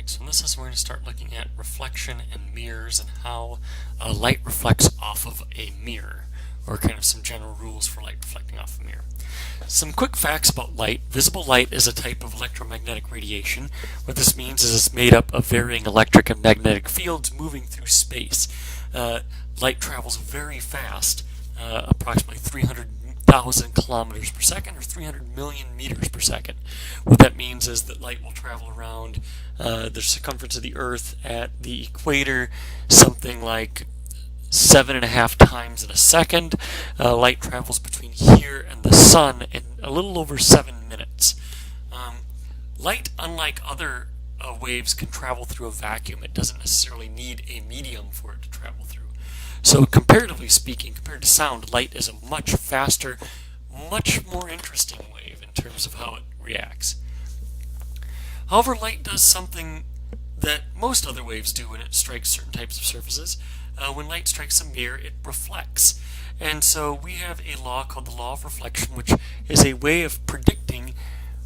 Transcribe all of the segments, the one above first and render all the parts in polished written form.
So in this lesson we're going to start looking at reflection and mirrors and how light reflects off of a mirror, or kind of some general rules for light reflecting off a mirror. Some quick facts about light. Visible light is a type of electromagnetic radiation. What this means is it's made up of varying electric and magnetic fields moving through space. Light travels very fast, approximately 300,000 kilometers per second, or 300 million meters per second. What that means is that light will travel around the circumference of the Earth at the equator something like 7.5 times in a second. Light travels between here and the sun in a little over 7 minutes. Light, unlike other waves, can travel through a vacuum. It doesn't necessarily need a medium for it to travel through. So comparatively speaking, compared to sound, light is a much faster, much more interesting wave in terms of how it reacts. However, light does something that most other waves do when it strikes certain types of surfaces. When light strikes a mirror, it reflects. And so we have a law called the law of reflection, which is a way of predicting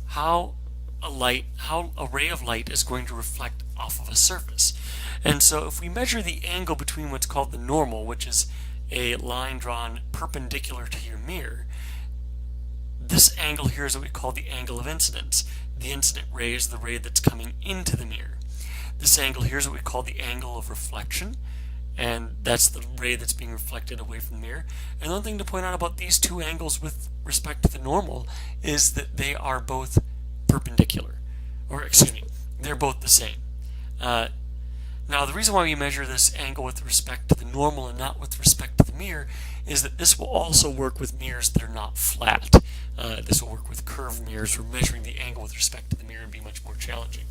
how a ray of light is going to reflect off of a surface. And so if we measure the angle between what's called the normal, which is a line drawn perpendicular to your mirror, this angle here is what we call the angle of incidence. The incident ray is the ray that's coming into the mirror. This angle here is what we call the angle of reflection, and that's the ray that's being reflected away from the mirror. And one thing to point out about these two angles with respect to the normal is that they are both perpendicular, or excuse me, they're both the same. Now the reason why we measure this angle with respect to the normal and not with respect to the mirror is that this will also work with mirrors that are not flat. This will work with curved mirrors, where measuring the angle with respect to the mirror would be much more challenging.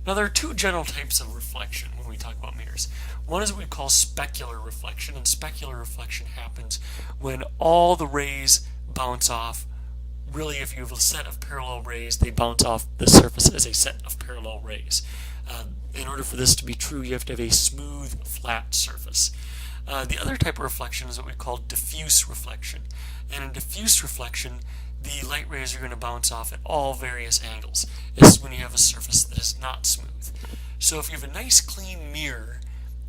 Now there are two general types of reflection when we talk about mirrors. One is what we call specular reflection, and specular reflection happens when all the rays bounce off. Really, if you have a set of parallel rays, they bounce off the surface as a set of parallel rays. In order for this to be true, you have to have a smooth, flat surface. The other type of reflection is what we call diffuse reflection. And in diffuse reflection, the light rays are going to bounce off at all various angles. This is when you have a surface that is not smooth. So if you have a nice clean mirror,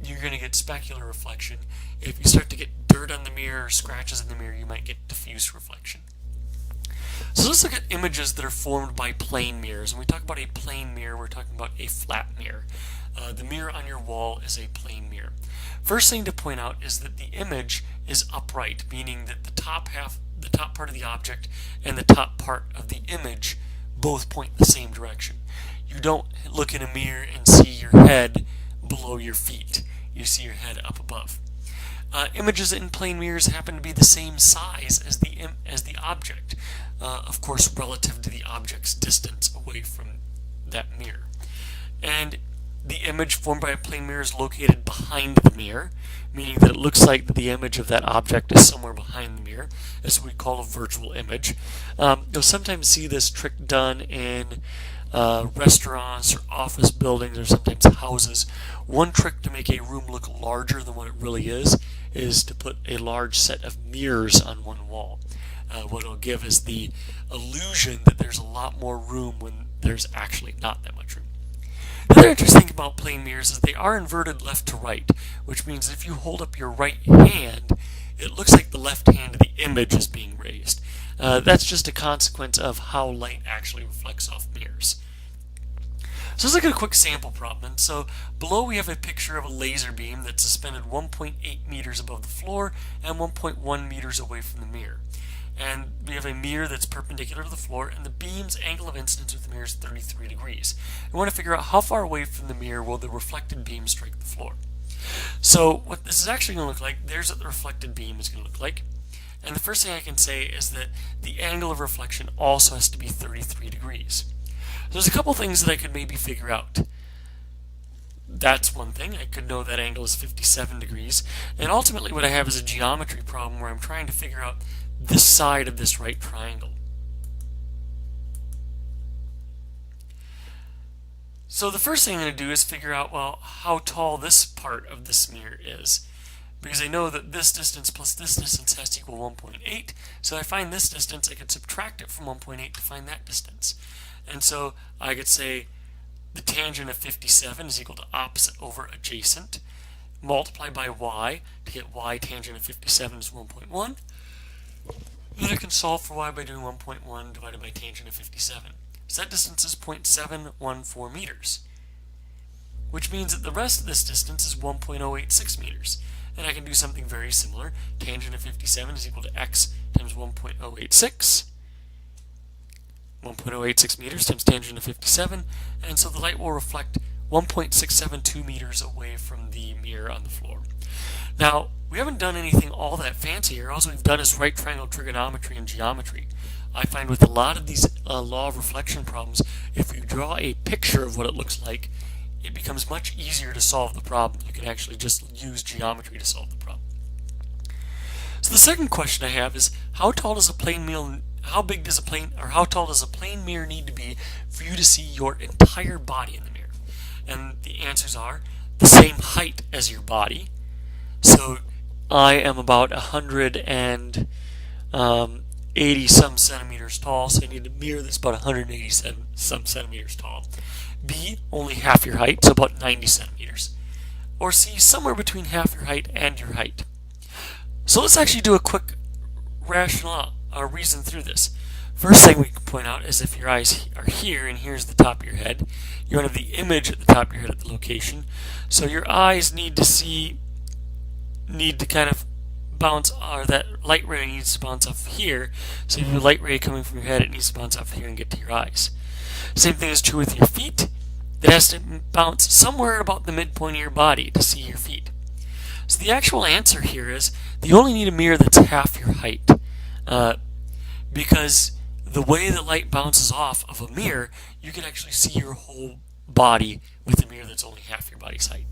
you're going to get specular reflection. If you start to get dirt on the mirror or scratches in the mirror, you might get diffuse reflection. So let's look at images that are formed by plane mirrors. When we talk about a plane mirror, we're talking about a flat mirror. The mirror on your wall is a plane mirror. First thing to point out is that the image is upright, meaning that the top part of the object and the top part of the image both point the same direction. You don't look in a mirror and see your head below your feet. You see your head up above. Images in plane mirrors happen to be the same size as the object, of course relative to the object's distance away from that mirror. And the image formed by a plane mirror is located behind the mirror, meaning that it looks like the image of that object is somewhere behind the mirror. That's what we call a virtual image. You'll sometimes see this trick done in restaurants or office buildings, or sometimes houses. One trick to make a room look larger than what it really is to put a large set of mirrors on one wall. What it'll give is the illusion that there's a lot more room when there's actually not that much room. The other interesting thing about plane mirrors is they are inverted left to right, which means if you hold up your right hand, it looks like the left hand of the image is being raised. That's just a consequence of how light actually reflects off mirrors. So let's look at a quick sample problem. And so below we have a picture of a laser beam that's suspended 1.8 meters above the floor and 1.1 meters away from the mirror. And we have a mirror that's perpendicular to the floor, and the beam's angle of incidence with the mirror is 33 degrees. We want to figure out how far away from the mirror will the reflected beam strike the floor. So what this is actually going to look like, there's what the reflected beam is going to look like. And the first thing I can say is that the angle of reflection also has to be 33 degrees. So there's a couple things that I could maybe figure out. That's one thing. I could know that angle is 57 degrees. And ultimately what I have is a geometry problem where I'm trying to figure out this side of this right triangle. So the first thing I'm going to do is figure out, well, how tall this part of this mirror is. Because I know that this distance plus this distance has to equal 1.8. So I find this distance, I could subtract it from 1.8 to find that distance. And so I could say the tangent of 57 is equal to opposite over adjacent. Multiply by y to get y tangent of 57 is 1.1. Then I can solve for y by doing 1.1 divided by tangent of 57. So that distance is 0.714 meters, which means that the rest of this distance is 1.086 meters. And I can do something very similar. Tangent of 57 is equal to x times 1.086. 1.086 meters times tangent of 57. And so the light will reflect 1.672 meters away from the mirror on the floor. Now, we haven't done anything all that fancy here. All we've done is right triangle trigonometry and geometry. I find with a lot of these law of reflection problems, if you draw a picture of what it looks like, it becomes much easier to solve the problem. You can actually just use geometry to solve the problem. So the second question I have is, how tall does a plane mirror, how tall does a plane mirror need to be for you to see your entire body in the mirror? And the answers are the same height as your body. So I am about 180 some centimeters tall, so I need a mirror that's about 187 some centimeters tall. B, only half your height, so about 90 centimeters. Or C, somewhere between half your height and your height. So let's actually do a quick rationale or reason through this. First thing we can point out is if your eyes are here and here's the top of your head, you're going to have the image at the top of your head at the location. So your eyes need to kind of bounce, or that light ray needs to bounce off here. So if you have a light ray coming from your head, it needs to bounce off here and get to your eyes. Same thing is true with your feet. It has to bounce somewhere about the midpoint of your body to see your feet. So the actual answer here is you only need a mirror that's half your height, because the way the light bounces off of a mirror, you can actually see your whole body with a mirror that's only half your body's height.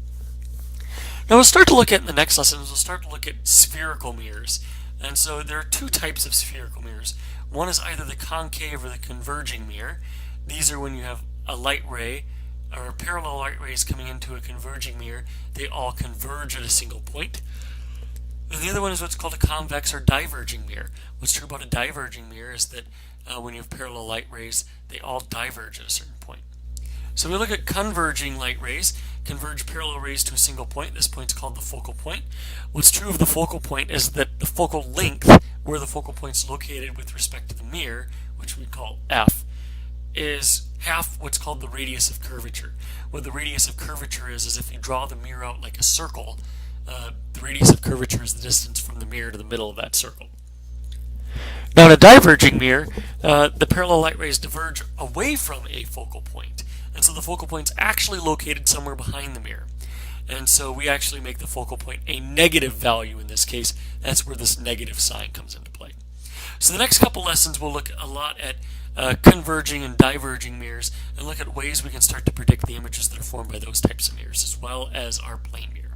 Now we'll start to look at in the next lesson, we'll start to look at spherical mirrors. And so there are two types of spherical mirrors. One is either the concave or the converging mirror. These are when you have a light ray or parallel light rays coming into a converging mirror. They all converge at a single point. And the other one is what's called a convex or diverging mirror. What's true about a diverging mirror is that when you have parallel light rays, they all diverge at a certain point. So we look at converging light rays, converge parallel rays to a single point. This point is called the focal point. What's true of the focal point is that the focal length, where the focal point is located with respect to the mirror, which we call f, is half what's called the radius of curvature. What the radius of curvature is if you draw the mirror out like a circle, the radius of curvature is the distance from the mirror to the middle of that circle. Now in a diverging mirror, the parallel light rays diverge away from a focal point. And so the focal point's actually located somewhere behind the mirror. And so we actually make the focal point a negative value in this case. That's where this negative sign comes into play. So the next couple lessons we'll look a lot at converging and diverging mirrors and look at ways we can start to predict the images that are formed by those types of mirrors, as well as our plane mirror.